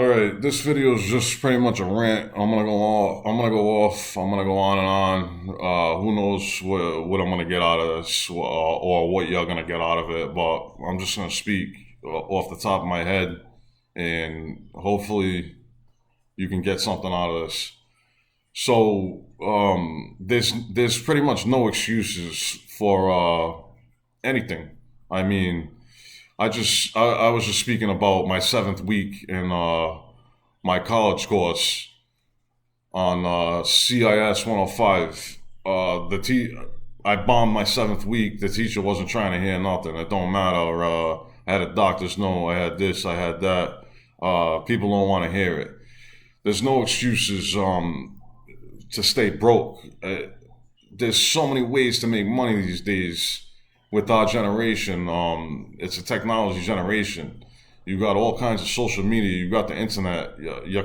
All right, this video is just pretty much a rant. I'm gonna go off. I'm gonna go on and on. Who knows what I'm gonna get out of this, or what you're gonna get out of it? But I'm just gonna speak off the top of my head, and hopefully you can get something out of this. So there's pretty much no excuses for anything. I mean, I was just speaking about my seventh week in my college course on CIS 105. I bombed my seventh week. The teacher wasn't trying to hear nothing. It don't matter. I had a doctor's note. I had this. I had that. People don't want to hear it. There's no excuses to stay broke. There's so many ways to make money these days with our generation. It's a technology generation. You got all kinds of social media. You got the internet. You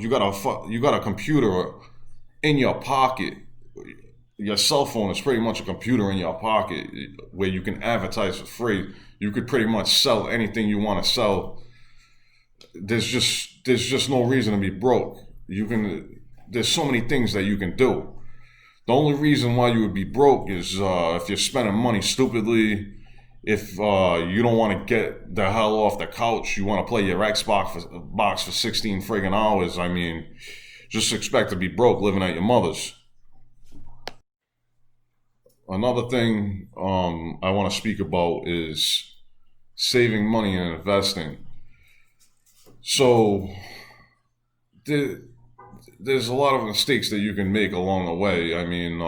got a computer in your pocket. Your cell phone is pretty much a computer in your pocket where you can advertise for free. You could pretty much sell anything you want to sell. There's just no reason to be broke. There's so many things that you can do. The only reason why you would be broke is if you're spending money stupidly, if you don't want to get the hell off the couch, you want to play your Xbox for 16 friggin' hours. I mean, just expect to be broke living at your mother's. Another thing I want to speak about is saving money and investing. So, there's a lot of mistakes that you can make along the way. I mean,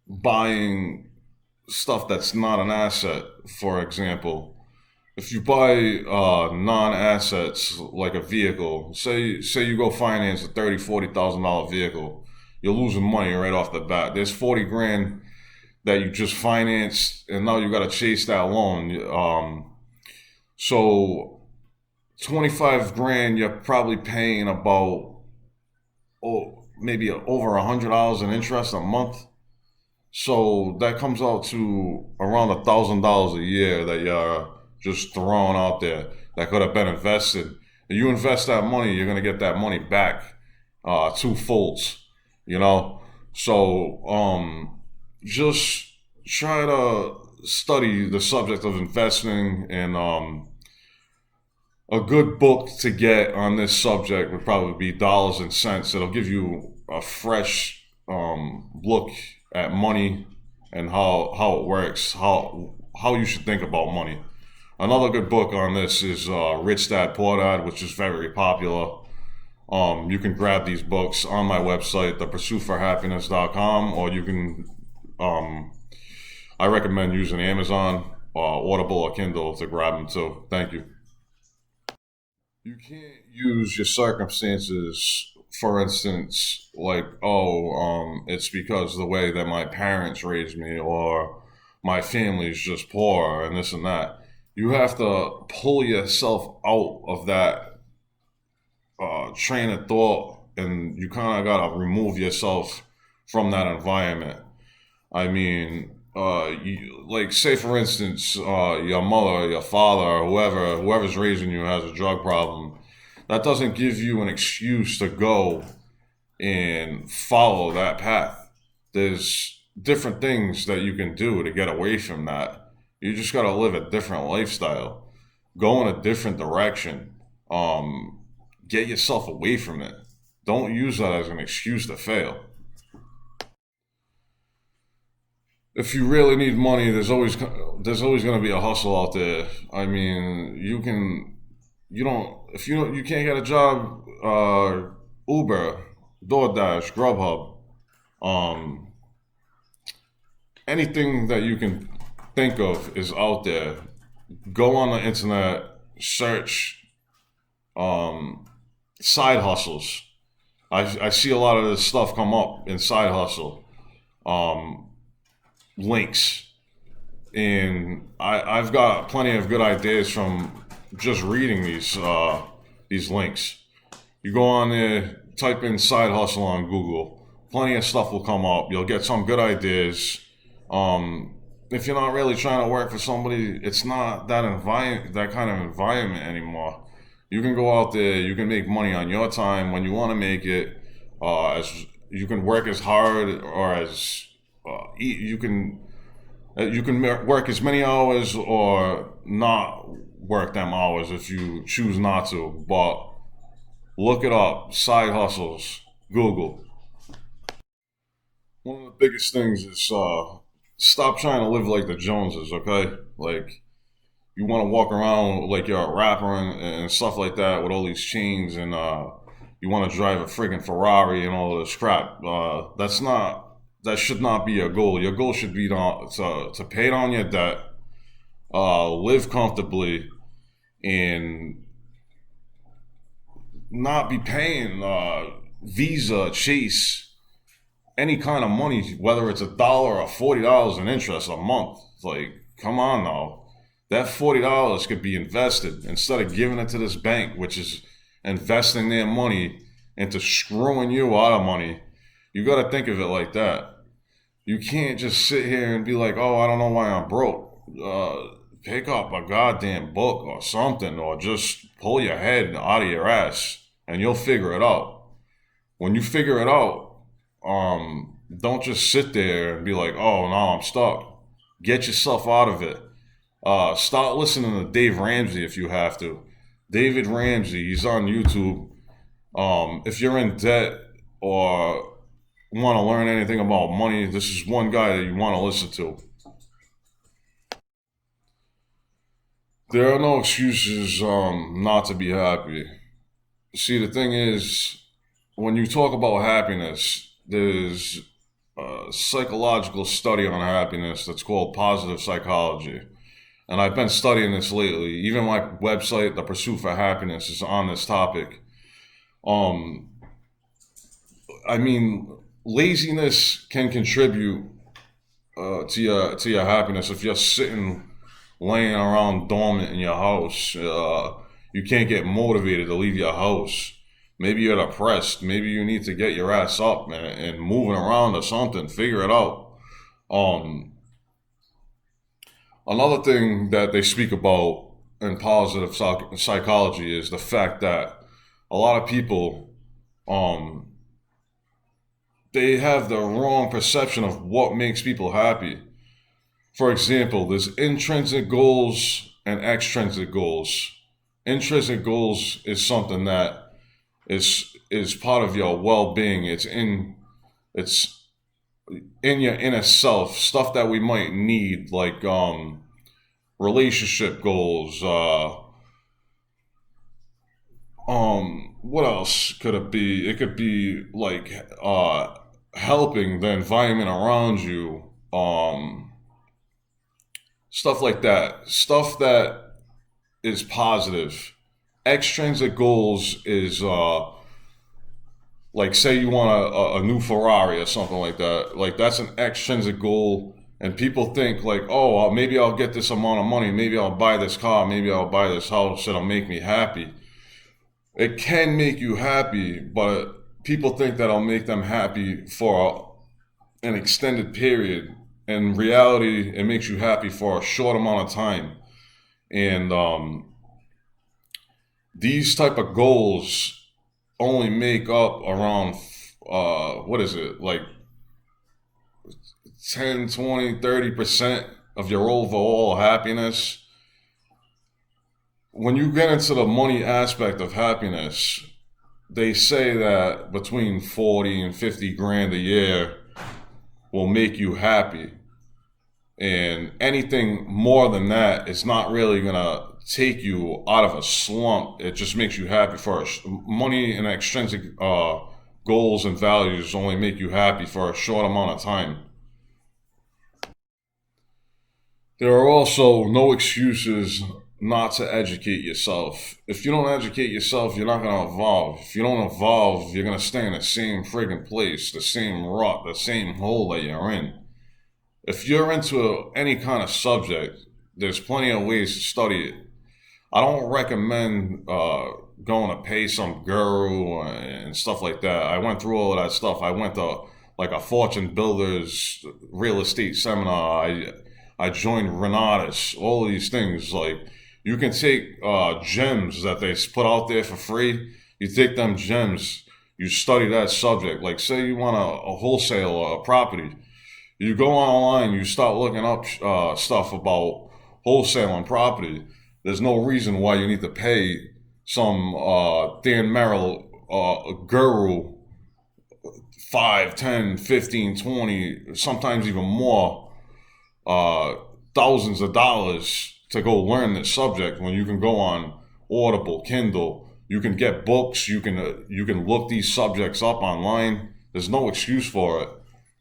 buying stuff that's not an asset, for example. If you buy non-assets like a vehicle, say you go finance a $30,000-$40,000 vehicle, you're losing money right off the bat. There's 40 grand that you just financed, and now you got to chase that loan. So 25 grand, you're probably paying about maybe over $100 in interest a month. So that comes out to around $1,000 a year that you're just throwing out there that could have been invested. If you invest that money, you're gonna get that money back twofolds. You know, so just try to study the subject of investing, and a good book to get on this subject would probably be Dollars and Cents. It'll give you a fresh look at money and how it works, how you should think about money. Another good book on this is Rich Dad Poor Dad, which is very popular. You can grab these books on my website, thepursuitforhappiness.com, or you can, I recommend using Amazon, Audible, or Kindle to grab them too. Thank you. You can't use your circumstances, for instance, like, it's because of the way that my parents raised me, or my family's just poor and this and that. You have to pull yourself out of that train of thought, and you kind of got to remove yourself from that environment. I mean, like, say for instance, your mother, your father, or whoever's raising you has a drug problem. That doesn't give you an excuse to go and follow that path. There's different things that you can do to get away from that. You just got to live a different lifestyle, go in a different direction, get yourself away from it. Don't use that as an excuse to fail. If you really need money, there's always going to be a hustle out there. I mean, you can't get a job, Uber, DoorDash, Grubhub, anything that you can think of is out there. Go on the internet, search side hustles. I see a lot of this stuff come up in side hustle links, and I've got plenty of good ideas from just reading these links. You go on there, type in side hustle on Google. Plenty of stuff will come up. You'll get some good ideas. If you're not really trying to work for somebody, it's not that kind of environment anymore. You can go out there, you can make money on your time when you want to make it. As you can work as hard or as you can work as many hours or not work them hours if you choose not to. But look it up, side hustles, Google. One of the biggest things is stop trying to live like the Joneses. Okay, like you want to walk around like you're a rapper and stuff like that with all these chains and you want to drive a friggin' Ferrari and all this crap. That should not be your goal. Your goal should be to pay down your debt, live comfortably, and not be paying Visa, Chase, any kind of money, whether it's $1 or $40 in interest a month. It's like, come on now. That $40 could be invested instead of giving it to this bank, which is investing their money into screwing you out of money. You got to think of it like that. You can't just sit here and be like, oh, I don't know why I'm broke. Pick up a goddamn book or something, or just pull your head out of your ass and you'll figure it out. When you figure it out, don't just sit there and be like, oh, no, I'm stuck. Get yourself out of it. Start listening to Dave Ramsey if you have to. David Ramsey, he's on YouTube. If you're in debt or want to learn anything about money, this is one guy that you want to listen to. There are no excuses not to be happy. See, the thing is, when you talk about happiness, there's a psychological study on happiness that's called positive psychology. And I've been studying this lately. Even my website, The Pursuit for Happiness, is on this topic. I mean, laziness can contribute to your happiness. If you're sitting, laying around dormant in your house, you can't get motivated to leave your house. Maybe you're depressed. Maybe you need to get your ass up and moving around or something. Figure it out. Another thing that they speak about in positive psychology is the fact that a lot of people, they have the wrong perception of what makes people happy. For example, there's intrinsic goals and extrinsic goals. Intrinsic goals is something that is part of your well-being. It's in your inner self, stuff that we might need, like relationship goals. What else could it be? It could be like helping the environment around you. Stuff like that. Stuff that is positive. Extrinsic goals is like, say you want a new Ferrari or something like that. Like, that's an extrinsic goal, and people think like, oh, maybe I'll get this amount of money, maybe I'll buy this car, maybe I'll buy this house, it'll make me happy. It can make you happy, but people think that it'll make them happy for an extended period. In reality, it makes you happy for a short amount of time. And these type of goals only make up around what is it, like 10, 20, 30% of your overall happiness. When you get into the money aspect of happiness, they say that between 40 and 50 grand a year will make you happy. And anything more than that is not really going to take you out of a slump. It just makes you happy first. Money and extrinsic goals and values only make you happy for a short amount of time. There are also no excuses not to educate yourself. If you don't educate yourself, you're not going to evolve. If you don't evolve, you're going to stay in the same friggin' place, the same rut, the same hole that you're in. If you're into any kind of subject, there's plenty of ways to study it. I don't recommend going to pay some guru and stuff like that. I went through all of that stuff. I went to like a fortune builder's real estate seminar. I joined Renatus, all of these things. Like, You can take gems that they put out there for free. You take them gems, you study that subject. Like, say you want a wholesale property. You go online, you start looking up stuff about wholesaling property. There's no reason why you need to pay some Dan Merrill guru 5, 10, 15, 20, sometimes even more, uh, thousands of dollars to go learn this subject when you can go on Audible, Kindle. You can get books. You can look these subjects up online. There's no excuse for it.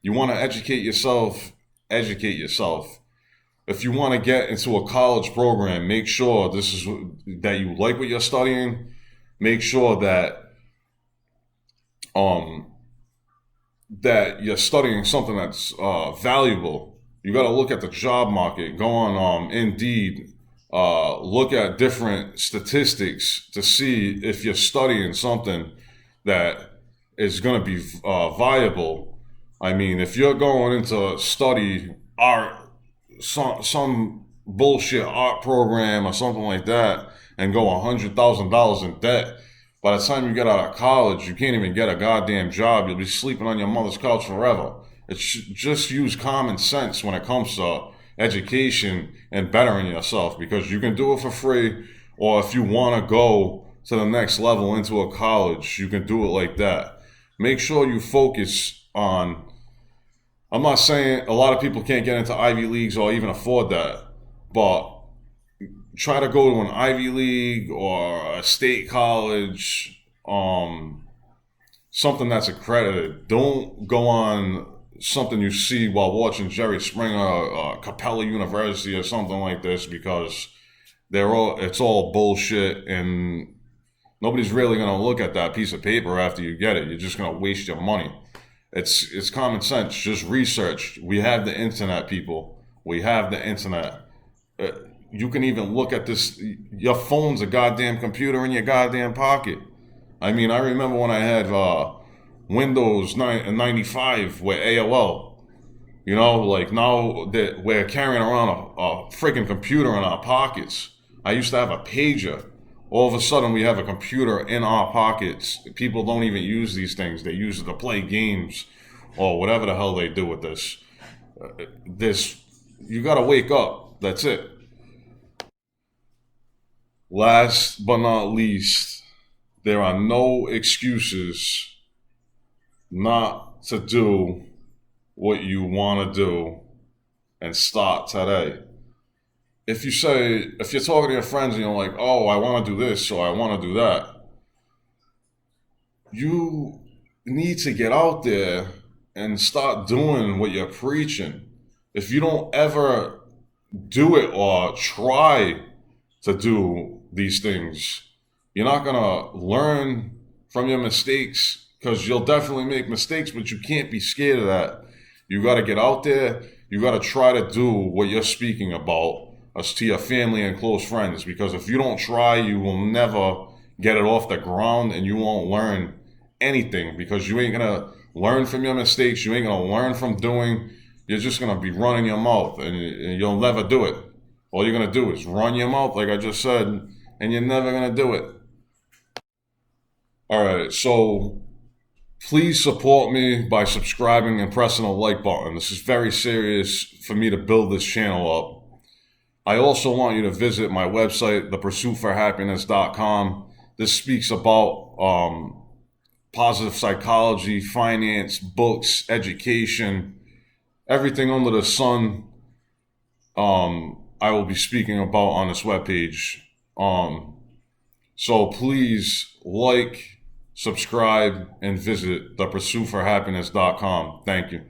You want to educate yourself, educate yourself. If you want to get into a college program, make sure this is that you like what you're studying. Make sure um, that you're studying something that's valuable. You got to look at the job market. Go on Indeed. Look at different statistics to see if you're studying something that is going to be viable. I mean, if you're going into study art, some bullshit art program or something like that, and go $100,000 in debt, by the time you get out of college, you can't even get a goddamn job. You'll be sleeping on your mother's couch forever. Just use common sense when it comes to education and bettering yourself, because you can do it for free, or if you want to go to the next level into a college, you can do it like that. Make sure you focus on. I'm not saying a lot of people can't get into Ivy Leagues or even afford that, but try to go to an Ivy League or a state college, something that's accredited. Don't go on something you see while watching Jerry Springer or Capella University or something like this, because it's all bullshit, and nobody's really going to look at that piece of paper after you get it. You're just going to waste your money. It's common sense. Just research. We have the internet, people. We have the internet. You can even look at this. Your phone's a goddamn computer in your goddamn pocket. I mean, I remember when I had Windows 95 with AOL. You know, like now that we're carrying around a freaking computer in our pockets. I used to have a pager. All of a sudden, we have a computer in our pockets. People don't even use these things. They use it to play games or whatever the hell they do with this. You got to wake up. That's it. Last but not least, there are no excuses not to do what you want to do and start today. If you're talking to your friends and you're like, oh, I want to do this or I want to do that, you need to get out there and start doing what you're preaching. If you don't ever do it or try to do these things, you're not going to learn from your mistakes, because you'll definitely make mistakes, but you can't be scared of that. You got to get out there. You got to try to do what you're speaking about to your family and close friends, because if you don't try, you will never get it off the ground, and you won't learn anything, because you ain't going to learn from your mistakes. You ain't going to learn from doing. You're just going to be running your mouth, and you'll never do it. All you're going to do is run your mouth, like I just said, and you're never going to do it. All right, so please support me by subscribing and pressing the like button. This is very serious for me to build this channel up. I also want you to visit my website, thepursuitforhappiness.com. This speaks about positive psychology, finance, books, education, everything under the sun. I will be speaking about on this webpage. So please like, subscribe, and visit thepursuitforhappiness.com. Thank you.